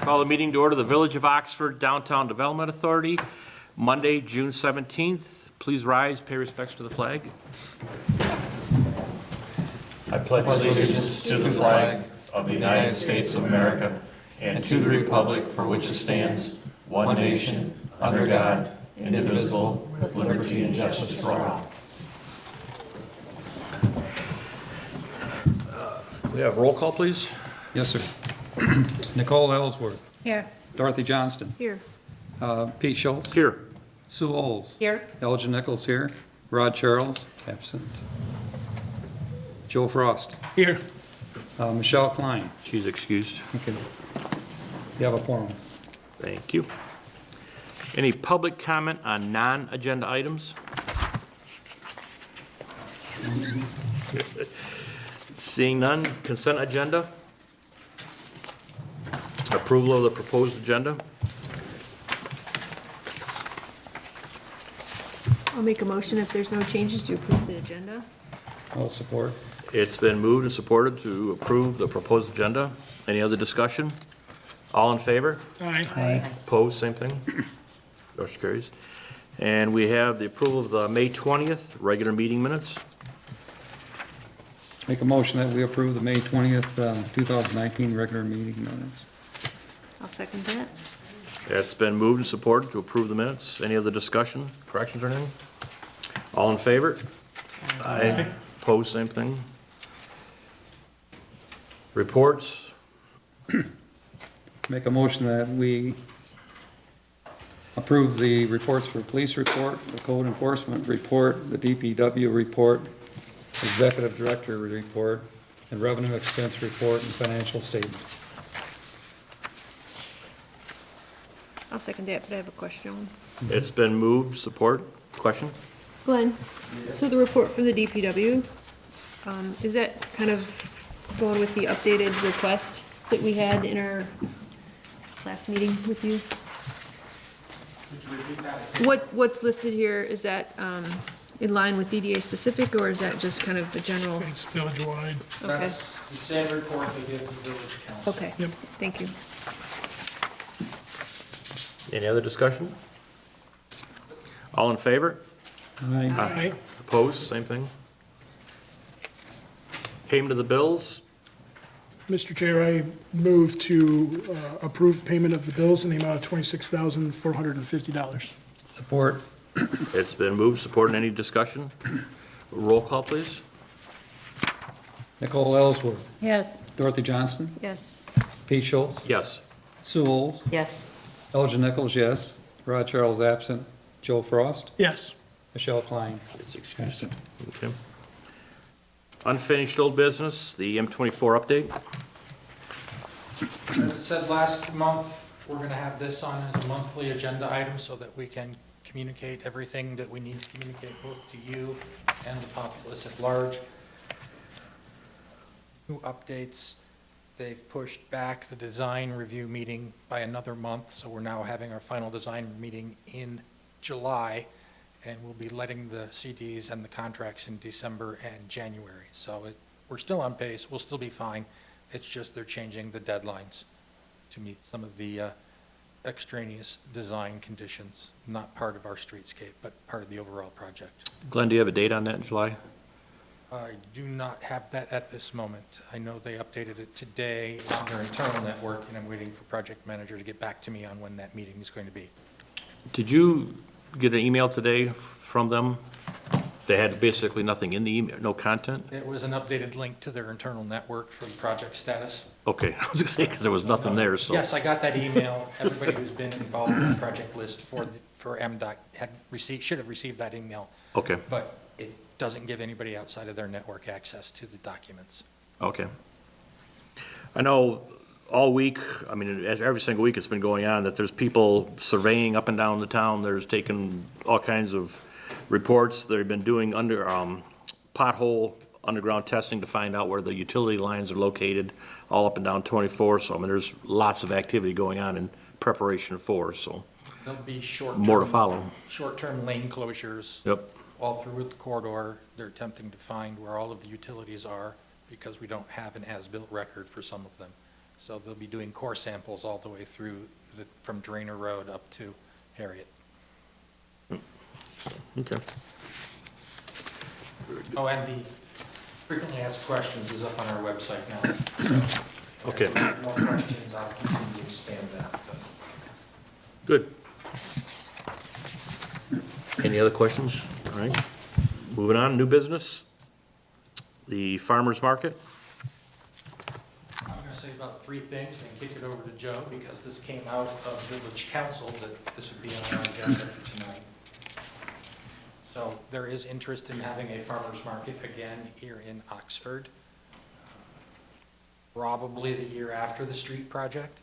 Call the meeting to order, the Village of Oxford Downtown Development Authority, Monday, June 17th. Please rise, pay respects to the flag. I pledge allegiance to the flag of the United States of America and to the republic for which it stands, one nation, under God, indivisible, with liberty and justice for all. We have roll call, please. Yes, sir. Nicole Ellsworth. Here. Dorothy Johnston. Here. Pete Schultz. Here. Sue Oles. Here. Elgin Nichols here. Rod Charles, absent. Joe Frost. Here. Michelle Klein. She's excused. Okay. You have a forum. Thank you. Any public comment on non-agenda items? Seeing none, consent agenda. Approval of the proposed agenda. I'll make a motion if there's no changes to approve the agenda. All support. It's been moved and supported to approve the proposed agenda. Any other discussion? All in favor? Aye. Opposed, same thing. Motion carries. And we have the approval of the May 20th regular meeting minutes. Make a motion that we approve the May 20th, 2019 regular meeting minutes. I'll second that. It's been moved and supported to approve the minutes. Any other discussion, corrections or anything? All in favor? Aye. Opposed, same thing. Reports. Make a motion that we approve the reports for police report, the code enforcement report, the DPW report, executive director report, and revenue expense report and financial statement. I'll second that, but I have a question. It's been moved, support, question? Glenn, so the report from the DPW, is that kind of going with the updated request that we had in our last meeting with you? What's listed here, is that in line with DDA specific, or is that just kind of a general? It's village-wide. Okay, That's the same report they give to village council. okay, Yep. thank you. Any other discussion? All in favor? Aye. Aye. Opposed, same thing. Payment of the bills. Mr. Chair, I move to approve payment of the bills in the amount of $26,450. Support. It's been moved, supported. Any discussion? Roll call, please. Nicole Ellsworth. Yes. Dorothy Johnston. Yes. Pete Schultz. Yes. Sue Oles. Yes. Elgin Nichols, yes. Rod Charles absent. Joe Frost. Yes. Michelle Klein. It's excused. Okay. Unfinished old business, the M24 update. As I said last month, we're going to have this on as a monthly agenda item so that we can communicate everything that we need to communicate both to you and the populace at large. New updates, they've pushed back the design review meeting by another month, so we're now having our final design meeting in July, and we'll be letting the CDs and the contracts in December and January. So we're still on pace, we'll still be fine. It's just they're changing the deadlines to meet some of the extraneous design conditions, not part of our streetscape, but part of the overall project. Glenn, do you have a date on that in July? I do not have that at this moment. I know they updated it today on their internal network, and I'm waiting for project manager to get back to me on when that meeting is going to be. Did you get an email today from them? They had basically nothing in the email, no content? It was an updated link to their internal network for the project status. Okay, I was gonna say, because there was nothing there, so. Yes, I got that email. Everybody who's been involved in the project list for MDOT should have received that email, Okay, but it doesn't give anybody outside of their network access to the documents. okay. I know all week, I mean, every single week it's been going on, that there's people surveying up and down the town. There's taking all kinds of reports. They've been doing pothole underground testing to find out where the utility lines are located, all up and down 24. So, I mean, there's lots of activity going on in preparation for, so. There'll be short-term. More to follow. Short-term lane closures. Yep. All through the corridor. They're attempting to find where all of the utilities are because we don't have an as-built record for some of them. So they'll be doing core samples all the way through, from Drainer Road up to Harriet. Okay. Oh, and the frequently asked questions is up on our website now. So Okay. if you have more questions, I'll continue to expand that. but- Good. Any other questions? All right. Moving on, new business. The farmer's market. I'm going to say about three things and kick it over to Joe, because this came out of village council, that this would be on our agenda for tonight. So there is interest in having a farmer's market again here in Oxford. Probably the year after the street project,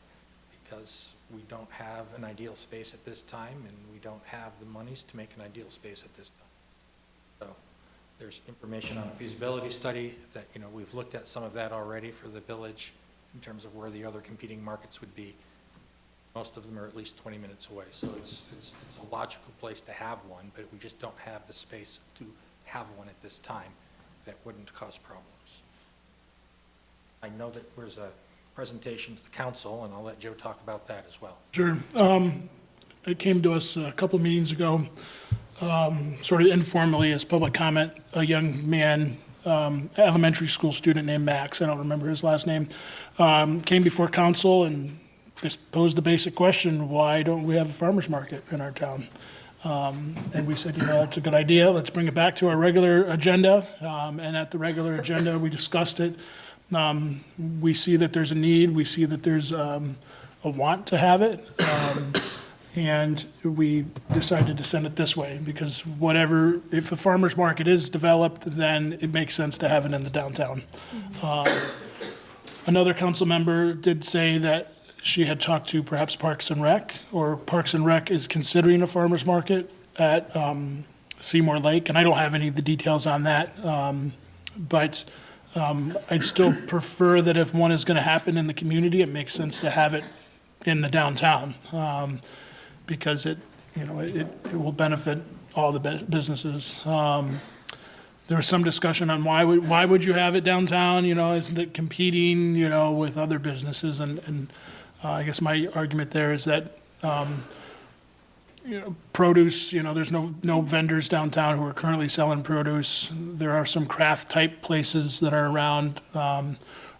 because we don't have an ideal space at this time, and we don't have the monies to make an ideal space at this time. So there's information on a feasibility study that, we've looked at some of that already for the village in terms of where the other competing markets would be. Most of them are at least 20 minutes away, so it's a logical place to have one, but we just don't have the space to have one at this time that wouldn't cause problems. I know that there's a presentation to the council, and I'll let Joe talk about that as well. Sure. It came to us a couple of meetings ago, sort of informally as public comment. A young man, elementary school student named Max, I don't remember his last name, came before council and just posed the basic question, why don't we have a farmer's market in our town? And we said, that's a good idea. Let's bring it back to our regular agenda. And at the regular agenda, we discussed it. We see that there's a need. We see that there's a want to have it. And we decided to send it this way, because if a farmer's market is developed, then it makes sense to have it in the downtown. Another council member did say that she had talked to perhaps Parks and Rec, or Parks and Rec is considering a farmer's market at Seymour Lake, and I don't have any of the details on that. But I'd still prefer that if one is going to happen in the community, it makes sense to have it in the downtown, because it will benefit all the businesses. There was some discussion on why would you have it downtown? Isn't it competing, with other businesses? And I guess my argument there is that produce, there's no vendors downtown who are currently selling produce. There are some craft type places that are around.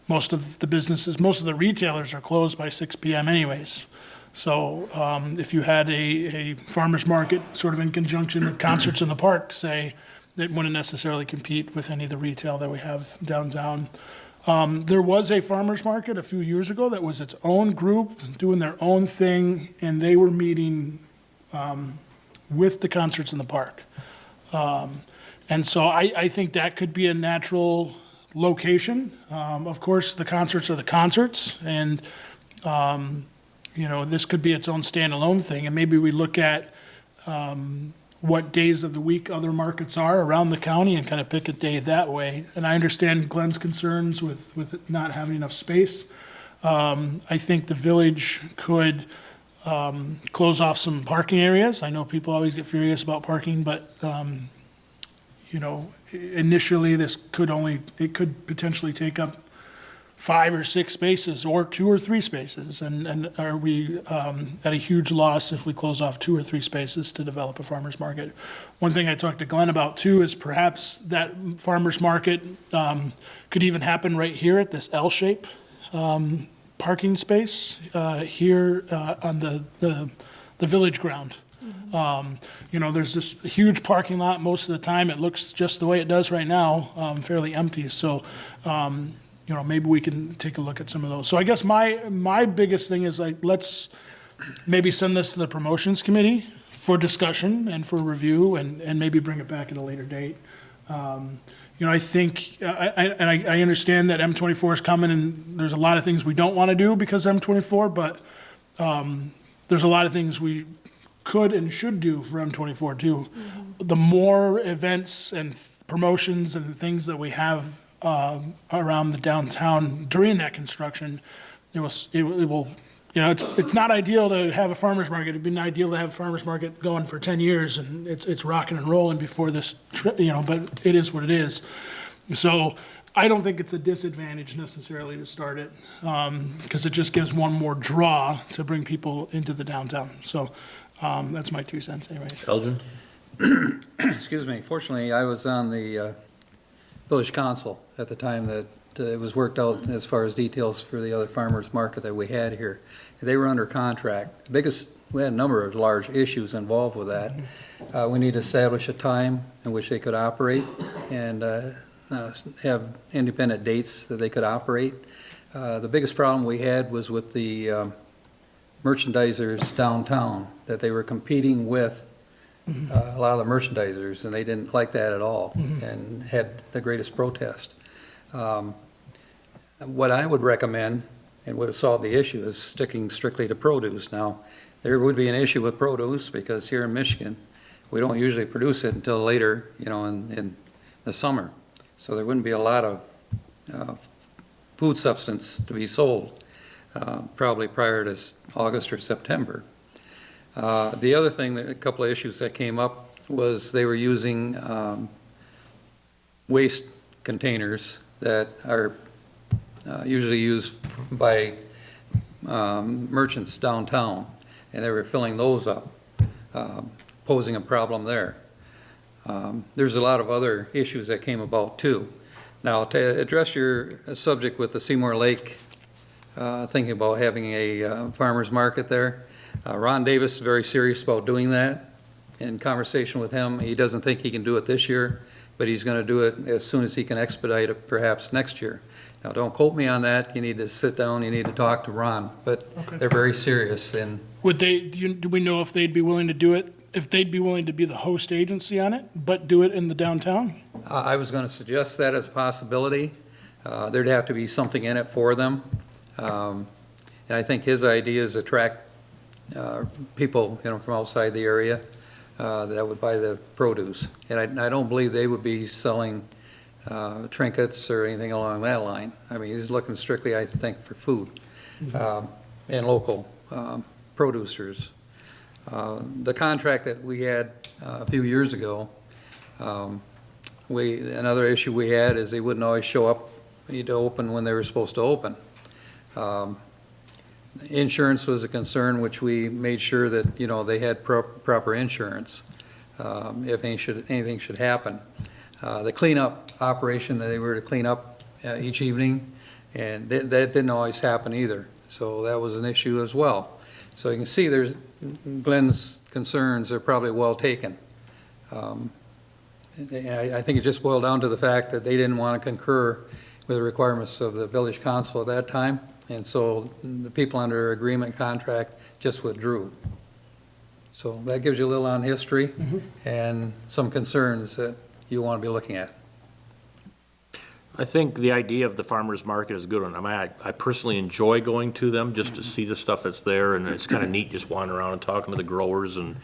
Most of the retailers are closed by 6 p.m. anyways. So if you had a farmer's market sort of in conjunction with concerts in the park, say, that wouldn't necessarily compete with any of the retail that we have downtown. There was a farmer's market a few years ago that was its own group doing their own thing, and they were meeting with the concerts in the park. And so I think that could be a natural location. Of course, the concerts are the concerts, and this could be its own standalone thing, and maybe we look at what days of the week other markets are around the county and kind of pick a day that way. And I understand Glenn's concerns with it not having enough space. I think the village could close off some parking areas. I know people always get furious about parking, but initially it could potentially take up 5 or 6 spaces, or 2 or 3 spaces, and are we at a huge loss if we close off 2 or 3 spaces to develop a farmer's market? One thing I talked to Glenn about too is perhaps that farmer's market could even happen right here at this L-shape parking space here on the village ground. There's this huge parking lot. Most of the time it looks just the way it does right now, fairly empty. So maybe we can take a look at some of those. So I guess my biggest thing is let's maybe send this to the promotions committee for discussion and for review, and maybe bring it back at a later date. I think, I understand that M24 is coming, and there's a lot of things we don't want to do because of M24, but there's a lot of things we could and should do for M24 too. Mm-hmm. The more events and promotions and things that we have around the downtown during that construction, it will. It's not ideal to have a farmer's market. It'd been ideal to have a farmer's market going for 10 years and it's rocking and rolling before this, but it is what it is. So I don't think it's a disadvantage necessarily to start it, because it just gives one more draw to bring people into the downtown. So that's my 2 cents anyways. Elgin? Excuse me, fortunately, I was on the village council at the time that it was worked out as far as details for the other farmers market that we had here. They were under contract. We had a number of large issues involved with that. We need to establish a time in which they could operate and have independent dates that they could operate. The biggest problem we had was with the merchandisers downtown, that they were competing with a lot of the merchandisers, and they didn't like that at all, and had the greatest protest. What I would recommend, and would have solved the issue, is sticking strictly to produce. Now, there would be an issue with produce, because here in Michigan, we don't usually produce it until later, in the summer. So there wouldn't be a lot of food substance to be sold, probably prior to August or September. The other thing, a couple of issues that came up was they were using waste containers that are usually used by merchants downtown, and they were filling those up, posing a problem there. There's a lot of other issues that came about too. Now, to address your subject with the Seymour Lake, thinking about having a farmer's market there, Ron Davis is very serious about doing that. In conversation with him, he doesn't think he can do it this year, but he's going to do it as soon as he can expedite it, perhaps next year. Now, don't quote me on that. You need to sit down, you need to talk to Ron, but they're very serious. And Do we know if they'd be willing to do it, if they'd be willing to be the host agency on it, but do it in the downtown? I was going to suggest that as a possibility. There'd have to be something in it for them. And I think his idea is attract people, from outside the area that would buy the produce. And I don't believe they would be selling trinkets or anything along that line. I mean, he's looking strictly, I think, for food and local producers. The contract that we had a few years ago, another issue we had is they wouldn't always show up to open when they were supposed to open. Insurance was a concern, which we made sure that, they had proper insurance if anything should happen. The cleanup operation that they were to clean up each evening, and that didn't always happen either. So that was an issue as well. So you can see Glenn's concerns are probably well taken. I think it just boiled down to the fact that they didn't want to concur with the requirements of the village council at that time, and so the people under agreement contract just withdrew. So that gives you a little on history and some concerns that you want to be looking at. I think the idea of the farmer's market is a good one. I mean, I personally enjoy going to them just to see the stuff that's there, and it's kind of neat just wandering around and talking to the growers and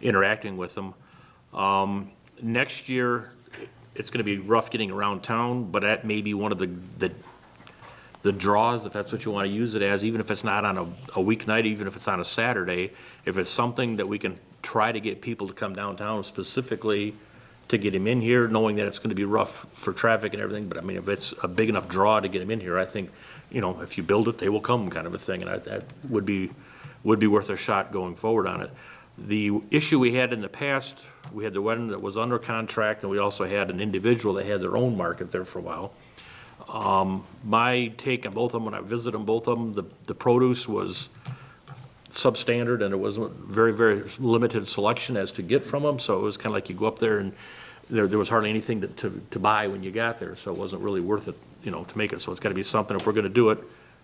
interacting with them. Next year, it's going to be rough getting around town, but that may be one of the draws, if that's what you want to use it as, even if it's not on a weeknight, even if it's on a Saturday, if it's something that we can try to get people to come downtown specifically to get him in here, knowing that it's going to be rough for traffic and everything. But I mean, if it's a big enough draw to get him in here, I think, if you build it, they will come, kind of a thing. And that would be worth a shot going forward on it. The issue we had in the past, we had the one that was under contract, and we also had an individual that had their own market there for a while. My take on both of them, when I visited them, both of them, the produce was substandard, and it was very, very limited selection as to get from them. So it was kind of like you go up there and there was hardly anything to buy when you got there. So it wasn't really worth it, to make it. So it's got to be something, if we're going to do it,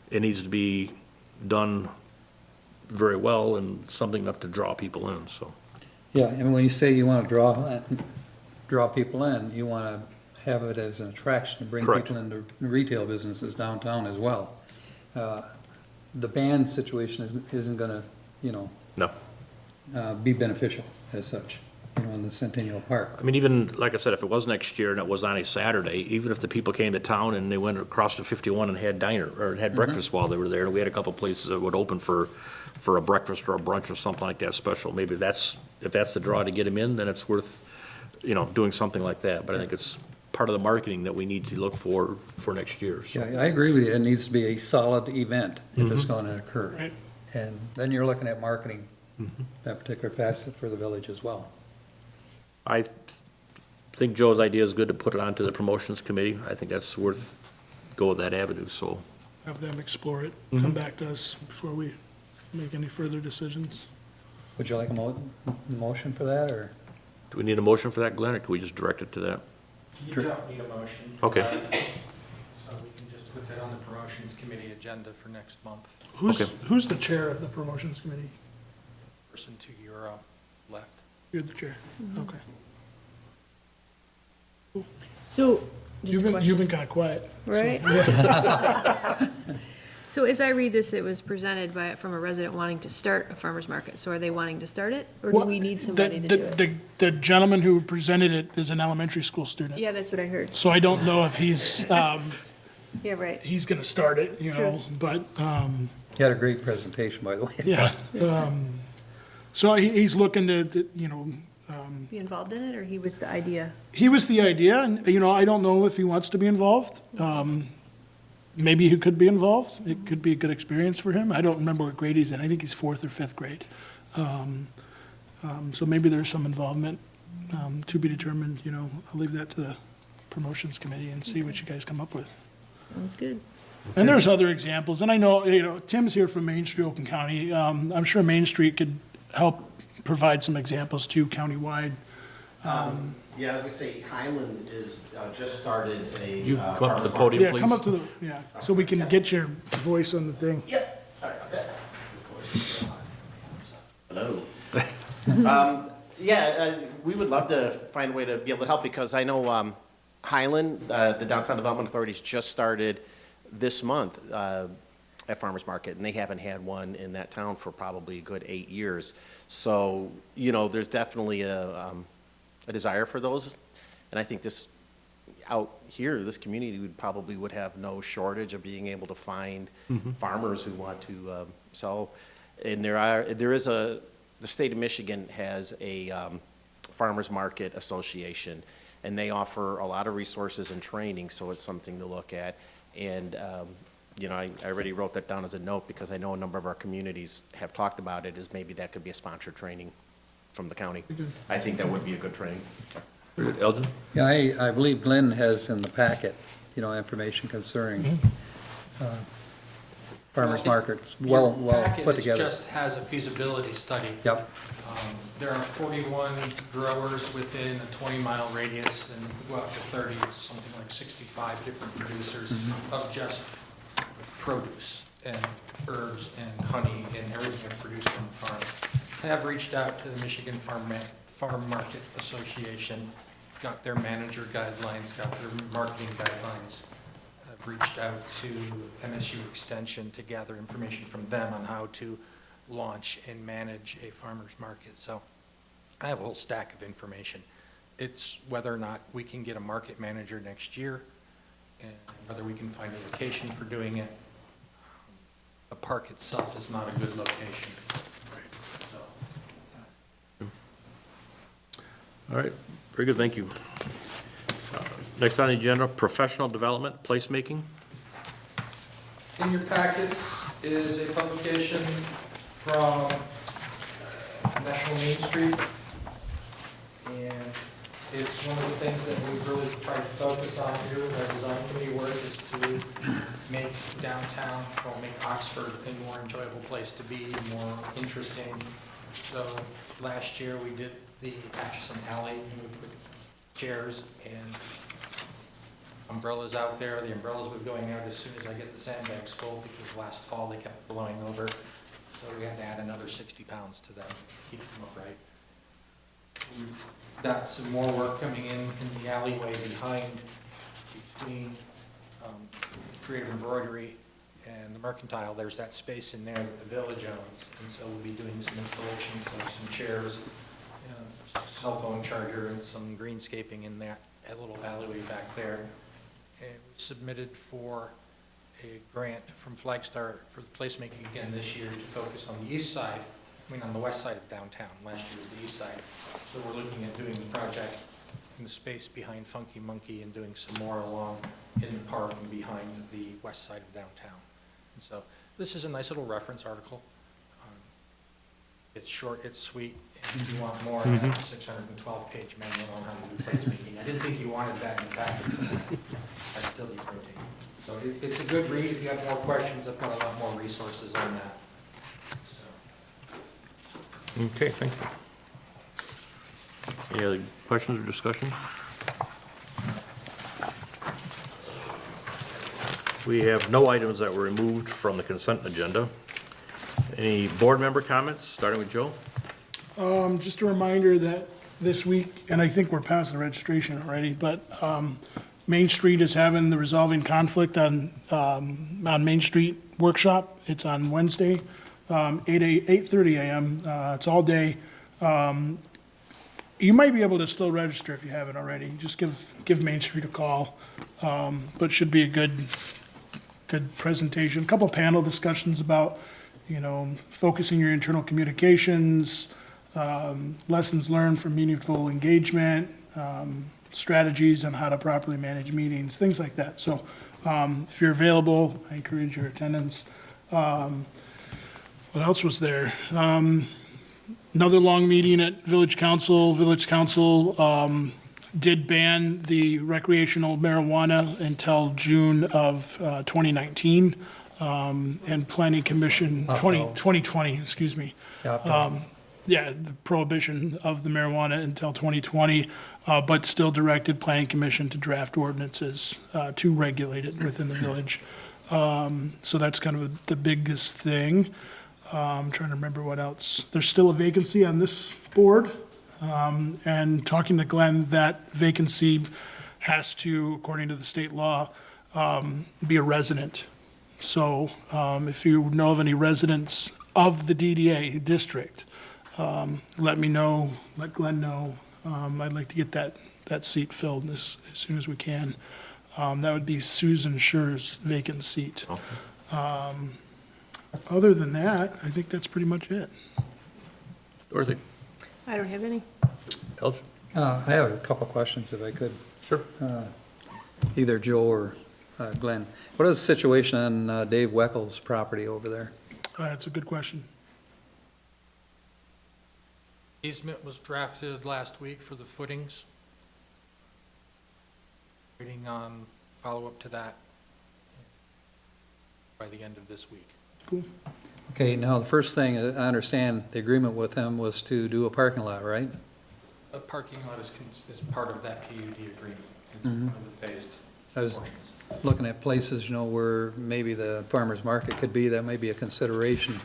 it needs to be done very well and something enough to draw people in, so. Yeah, and when you say you want to draw people in, you want to have it as an attraction to bring Correct. people into retail businesses downtown as well. The band situation isn't going to, No. be beneficial as such, in the Centennial Park. I mean, even, like I said, if it was next year and it was on a Saturday, even if the people came to town and they went across to 51 and had breakfast while they were there, and we had a couple places that would open for a breakfast or a brunch or something like that special, maybe if that's the draw to get them in, then it's worth, doing something like that. But I think it's part of the marketing that we need to look for next year, so. Yeah, I agree with you. It needs to be a solid event if it's going to occur. Right. And then you're looking at marketing that particular facet for the village as well. I think Joe's idea is good to put it onto the promotions committee. I think that's worth go with that avenue, so. Have them explore it, come back to us before we make any further decisions. Would you like a motion for that, or? Do we need a motion for that, Glenn, or can we just direct it to that? You don't need a motion. Okay. So we can just put that on the promotions committee agenda for next month. Okay. Who's the chair of the promotions committee? Person to your left. You're the chair, okay. So, just a You've question, been kind of quiet. right? So as I read this, it was presented from a resident wanting to start a farmer's market. So are they wanting to start it, or do we need somebody to do it? The gentleman who presented it is an elementary school student. Yeah, that's what I heard. So I don't know if he's, Yeah, right. he's gonna start it, you know, but, You had a great presentation, by the way. yeah. So he's looking to, you know, Be involved in it, or he was the idea? he was the idea, and, you know, I don't know if he wants to be involved. Maybe he could be involved. It could be a good experience for him. I don't remember what grade he's in. I think he's 4th or 5th grade. So maybe there's some involvement, to be determined, you know. I'll leave that to the promotions committee and see what you guys come up with. Sounds good. And there's other examples, and I know, you know, Tim's here from Main Street, Oakland County. I'm sure Main Street could help provide some examples too, countywide. Yeah, I was gonna say Highland is, just started a. You come up to the farmer's podium, Yeah, please. come up to the, yeah, so we can get your voice on the thing. market. Yep, sorry about that. Hello. Yeah, we would love to find a way to be able to help, because I know Highland, the Downtown Development Authority's just started this month at Farmers Market, and they haven't had one in that town for probably a good 8 years. So, you know, there's definitely a desire for those, and I think this, out here, this community would have no shortage of being able to find farmers who want to sell. And the state of Michigan has a farmers market association, and they offer a lot of resources and training, so it's something to look at. And, you know, I already wrote that down as a note, because I know a number of our communities have talked about it, as maybe that could be a sponsored training from the county. I think that would be a good training. Very good. Elgin? Yeah, I believe Glenn has in the packet, you know, information concerning farmers markets, well put together. Package just has a feasibility study. Yep, There are 41 growers within a 20-mile radius, and if we go up to 30, it's something like 65 different producers of just produce and herbs and honey and everything that's produced on the farm. I have reached out to the Michigan Farm Market Association, got their manager guidelines, got their marketing guidelines. I've reached out to MSU Extension to gather information from them on how to launch and manage a farmer's market. So I have a whole stack of information. It's whether or not we can get a market manager next year, and whether we can find a location for doing it. The park itself is not a good location. So, All right, very good, thank you. Next on the agenda, professional development, placemaking. in your packets is a publication from National Main Street. And it's one of the things that we've really tried to focus on here with our design committee work, is to make downtown, or make Oxford a more enjoyable place to be, more interesting. So last year we did the Atchison Alley, and we put chairs and umbrellas out there. The umbrellas were going out as soon as I get the sandbags full, because last fall they kept blowing over. So we had to add another 60 pounds to them to keep them upright. We've got some more work coming in the alleyway behind, between Creative Embroidery and the Mercantile. There's that space in there that the village owns, and so we'll be doing some installations of some chairs, cell phone charger, and some greenscaping in that little alleyway back there. And we submitted for a grant from Flagstar for the placemaking again this year, to focus on the east side, on the west side of downtown. Last year was the east side. So we're looking at doing the project in the space behind Funky Monkey and doing some more along in the park and behind the west side of downtown. And so this is a nice little reference article. It's short, it's sweet, and if you want more, I have a 612-page manual on how to do placemaking. I didn't think you wanted that in the packet tonight. I still need protein. So it's a good read. If you have more questions, I've got a lot more resources on that. So. Okay, thank you. Any other questions or discussion? We have no items that were removed from the consent agenda. Any board member comments, starting with Joe? Just a reminder that this week, and I think we're past the registration already, but Main Street is having the Resolving Conflict on Main Street workshop. It's on Wednesday, 8:30 a.m. It's all day. You might be able to still register if you haven't already. Just give Main Street a call, but should be a good presentation. A couple panel discussions about, focusing your internal communications, lessons learned from meaningful engagement, strategies on how to properly manage meetings, things like that. So if you're available, I encourage your attendance. What else was there? Another long meeting at Village Council. Village Council did ban the recreational marijuana until June of 2019. And Planning Commission, 2020, excuse me. Yeah, the prohibition of the marijuana until 2020, but still directed Planning Commission to draft ordinances to regulate it within the village. So that's kind of the biggest thing. I'm trying to remember what else. There's still a vacancy on this board. And talking to Glenn, that vacancy has to, according to the state law, be a resident. So if you know of any residents of the DDA district, let me know, let Glenn know. I'd like to get that seat filled as soon as we can. That would be Susan Scher's vacant seat. Other than that, I think that's pretty much it. Dorothy? I don't have any. Elge? I have a couple of questions if I could. Sure. Either Joe or Glenn. What is the situation on Dave Weckel's property over there? That's a good question. Easement was drafted last week for the footings. Waiting on follow-up to that by the end of this week. Cool. Okay, now the first thing, I understand the agreement with him was to do a parking lot, right? The parking lot is part of that PUD agreement. It's one of the phased I was portions. looking at places, where maybe the farmer's market could be, that may be a consideration,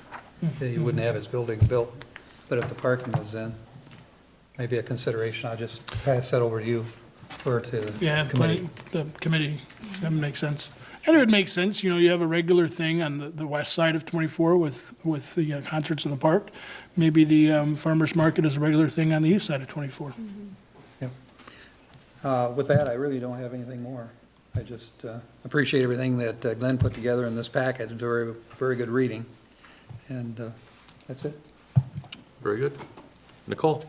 that he wouldn't have his building built. But if the parking was in, maybe a consideration. I'll just pass that over to you or to the committee. The committee, that makes sense. And it would make sense, you have a regular thing on the west side of 24 with the concerts in the park. Maybe the farmer's market is a regular thing on the east side of 24. With that, I really don't have anything more. I just appreciate everything that Glenn put together in this packet. Very, very good reading. And that's it. Very good. Nicole?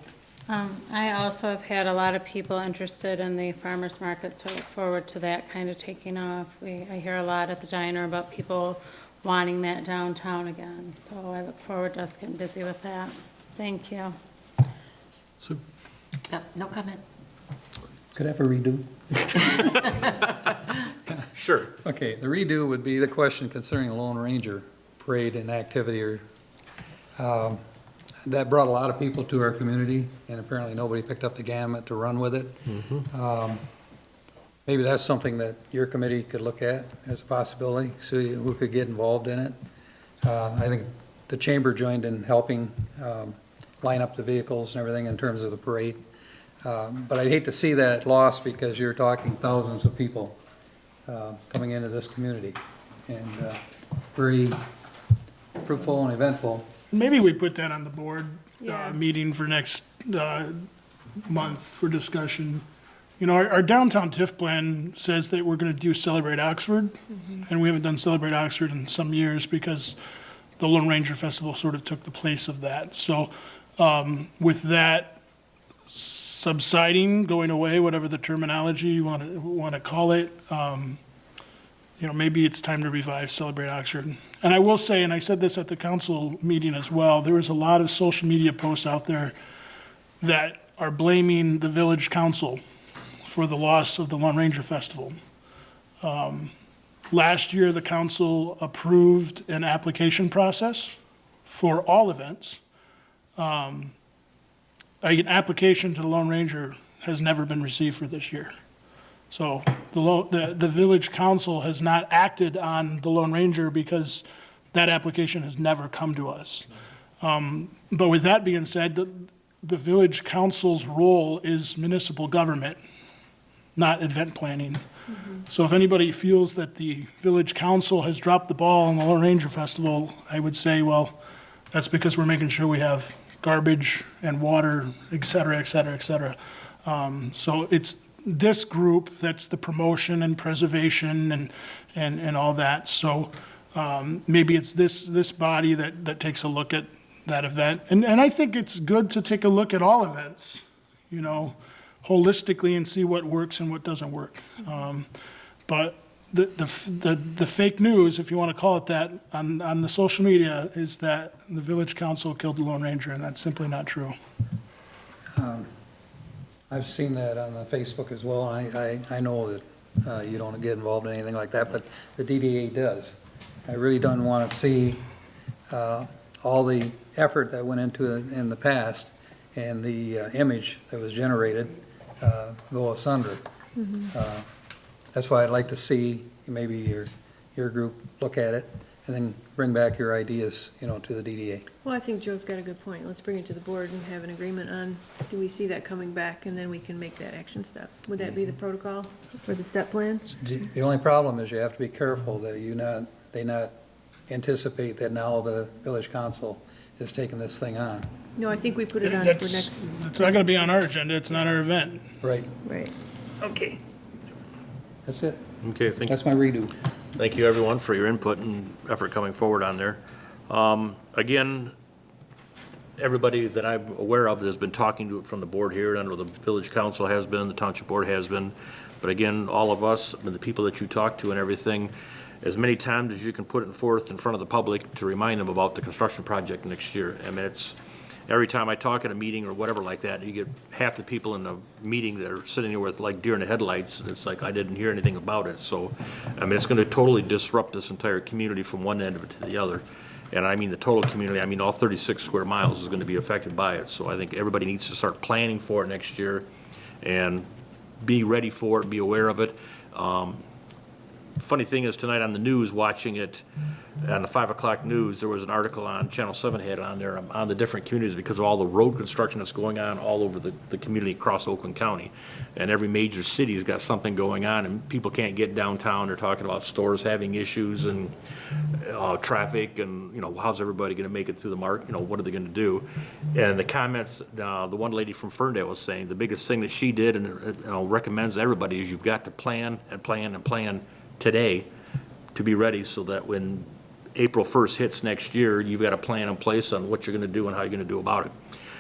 I also have had a lot of people interested in the farmer's market, so I look forward to that kind of taking off. I hear a lot at the diner about people wanting that downtown again, so I look forward to us getting busy with that. Thank you. Sue? No comment. Could I have a redo? Sure. Okay, the redo would be the question concerning the Lone Ranger parade and activity, or that brought a lot of people to our community, and apparently nobody picked up the gamut to run with it. Maybe that's something that your committee could look at as a possibility, see who could get involved in it. I think the chamber joined in helping line up the vehicles and everything in terms of the parade. But I'd hate to see that lost, because you're talking thousands of people coming into this community, and very fruitful and eventful. Maybe we put that on the board Yeah. meeting for next month for discussion. Our downtown TIF plan says that we're going to do Celebrate Oxford, and we haven't done Celebrate Oxford in some years because the Lone Ranger Festival sort of took the place of that. So with that, subsiding, going away, whatever the terminology you want to call it. Maybe it's time to revive Celebrate Oxford. And I will say, and I said this at the council meeting as well, there was a lot of social media posts out there that are blaming the village council for the loss of the Lone Ranger Festival. Last year, the council approved an application process for all events. An application to the Lone Ranger has never been received for this year. So the village council has not acted on the Lone Ranger because that application has never come to us. But with that being said, the village council's role is municipal government, not event planning. So if anybody feels that the village council has dropped the ball on the Lone Ranger Festival, I would say, well, that's because we're making sure we have garbage and water, et cetera, et cetera, et cetera. So it's this group that's the promotion and preservation and all that. So maybe it's this body that takes a look at that event. And I think it's good to take a look at all events, holistically and see what works and what doesn't work. But the fake news, if you want to call it that, on the social media is that the village council killed the Lone Ranger, and that's simply not true. I've seen that on the Facebook as well, and I know that you don't get involved in anything like that, but the DDA does. I really don't want to see all the effort that went into it in the past and the image that was generated go asunder. That's why I'd like to see maybe your group look at it and then bring back your ideas, to the DDA. Well, I think Joe's got a good point. Let's bring it to the board and have an agreement on, do we see that coming back, and then we can make that action step. Would that be the protocol for the step plan? The only problem is you have to be careful that they not anticipate that now the village council is taking this thing on. No, I think we put it on for next, It's not going to be on our agenda, it's not our event. Right. right. Okay. That's it. Okay, thank you. That's my redo. Thank you, everyone, for your input and effort coming forward on there. Again, everybody that I'm aware of that has been talking to it from the board here, I know the village council has been, the township board has been, but again, all of us, and the people that you talk to and everything, as many times as you can put it forth in front of the public to remind them about the construction project next year. I mean, it's, every time I talk at a meeting or whatever like that, you get half the people in the meeting that are sitting here with like deer in the headlights, and it's like, I didn't hear anything about it. So, I mean, it's gonna totally disrupt this entire community from one end of it to the other. And I mean the total community, I mean all 36 square miles is gonna be affected by it. So I think everybody needs to start planning for it next year and be ready for it, be aware of it. Funny thing is, tonight on the news, watching it, on the 5 o'clock news, there was an article on Channel 7 had on there on the different communities because of all the road construction that's going on all over the community across Oakland County. And every major city's got something going on, and people can't get downtown. They're talking about stores having issues and traffic, and, how's everybody gonna make it through the market? What are they gonna do? And the comments, the one lady from Ferndale was saying, the biggest thing that she did and recommends everybody is you've got to plan and plan and plan today to be ready so that when April 1st hits next year, you've got a plan in place on what you're going to do and how you're going to do about it.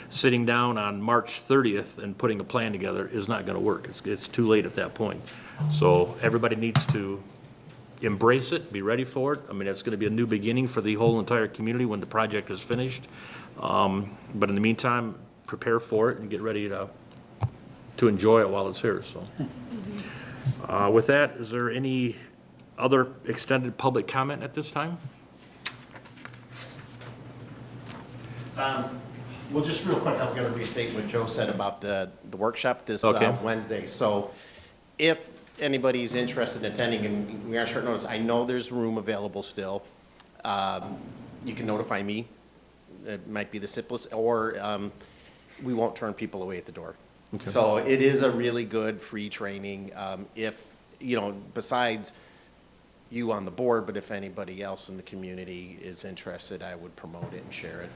Sitting down on March 30th and putting a plan together is not going to work. It's too late at that point. So everybody needs to embrace it, be ready for it. I mean, it's going to be a new beginning for the whole entire community when the project is finished. But in the meantime, prepare for it and get ready to enjoy it while it's here, so. With that, is there any other extended public comment at this time? Well, just real quick, I was going to restate what Joe said about the workshop this Okay. Wednesday. So if anybody's interested in attending, and we are short notice, I know there's room available still. You can notify me. It might be the simplest, or we won't turn people away at the door. Okay. So it is a really good free training. If, besides you on the board, but if anybody else in the community is interested, I would promote it and share it.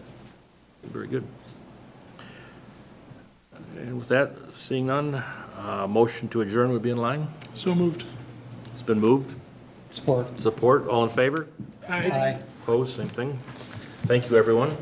Very good. And with that, seeing none, motion to adjourn would be in line. So moved. It's been moved. Support. Support, all in favor? Aye. Opposed, same thing. Thank you, everyone.